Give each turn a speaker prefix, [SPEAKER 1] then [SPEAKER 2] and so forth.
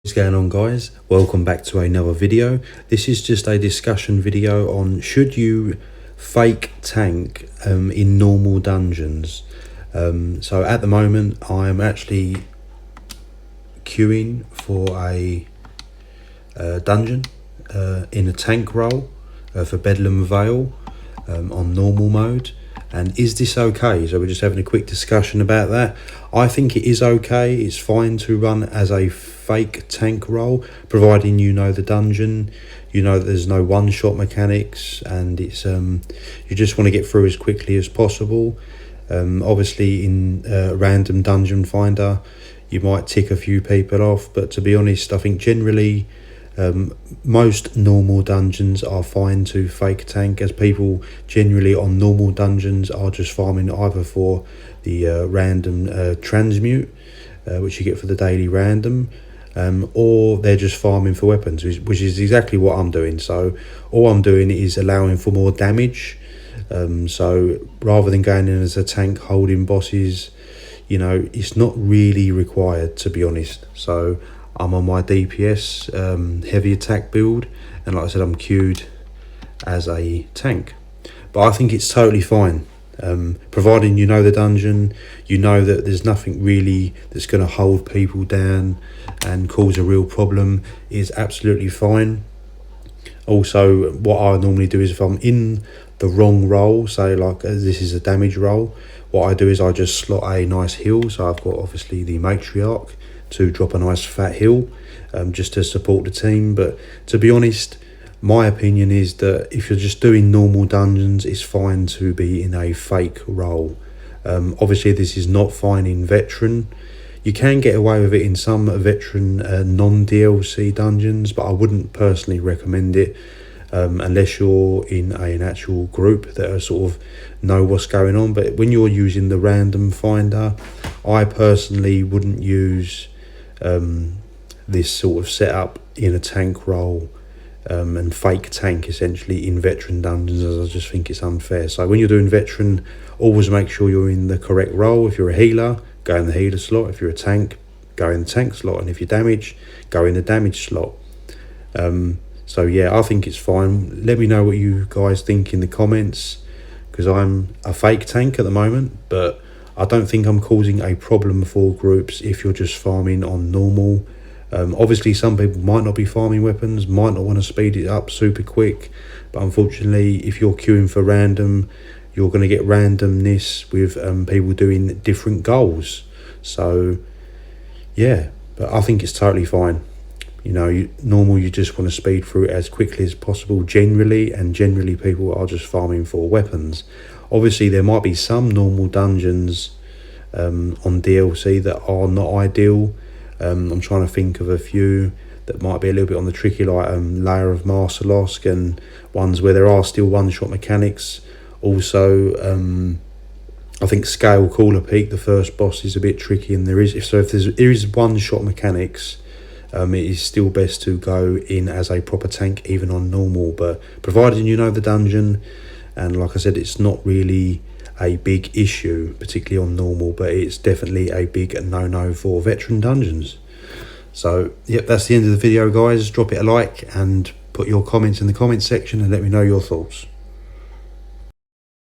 [SPEAKER 1] What's going on, guys? Welcome back to another video. This is just a discussion video on should you fake tank in normal dungeons. So at the moment I'm actually queuing for a dungeon in a tank role for Bedlam Vale on normal mode. And is this okay? So we're just having a quick discussion about that. I think it is okay. It's fine to run as a fake tank role, providing you know the dungeon, you know that there's no one-shot mechanics, and it's you just want to get through as quickly as possible. Obviously in random dungeon finder, you might tick a few people off, but to be honest, I think generally most normal dungeons are fine to fake tank, as people generally on normal dungeons are just farming either for the random transmute, which you get for the daily random, or they're just farming for weapons, which is exactly what I'm doing. So all I'm doing is allowing for more damage, so rather than going in as a tank holding bosses, you know, it's not really required, to be honest. So I'm on my DPS heavy attack build, and like I said, I'm queued as a tank. But I think it's totally fine, providing you know the dungeon, you know that there's nothing really that's going to hold people down and cause a real problem, is absolutely fine. Also, what I normally do is if I'm in the wrong role, say like this is a damage role, what I do is I just slot a nice heal. So I've got obviously the matriarch to drop a nice fat heal, just to support the team. But to be honest, my opinion is that if you're just doing normal dungeons, it's fine to be in a fake role. Obviously this is not fine in veteran. You can get away with it in some veteran non-DLC dungeons, but I wouldn't personally recommend it unless you're in an actual group that are sort of know what's going on. But when you're using the random finder, I personally wouldn't use this sort of setup in a tank role and fake tank essentially in veteran dungeons, as I just think it's unfair. So when you're doing veteran, always make sure you're in the correct role. If you're a healer, go in the healer slot. If you're a tank, go in the tank slot. And if you're damage, go in the damage slot. So yeah, I think it's fine. Let me know what you guys think in the comments, because I'm a fake tank at the moment, but I don't think I'm causing a problem for groups if you're just farming on normal. Obviously some people might not be farming weapons, might not want to speed it up super quick, but unfortunately if you're queuing for random, you're going to get randomness with people doing different goals. So yeah, but I think it's totally fine. You know, normal, you just want to speed through it as quickly as possible generally, and generally people are just farming for weapons. Obviously there might be some normal dungeons on DLC that are not ideal. I'm trying to think of a few that might be a little bit on the tricky, like Layer of Marcelosk, and ones where there are still one-shot mechanics. Also I think Scale Cooler Peak, the first boss, is a bit tricky, and there is one-shot mechanics, it is still best to go in as a proper tank even on normal. But provided you know the dungeon, and like I said, it's not really a big issue particularly on normal, but it's definitely a big no-no for veteran dungeons. So yep, that's the end of the video, guys. Drop it a like and put your comments in the comments section and let me know your thoughts.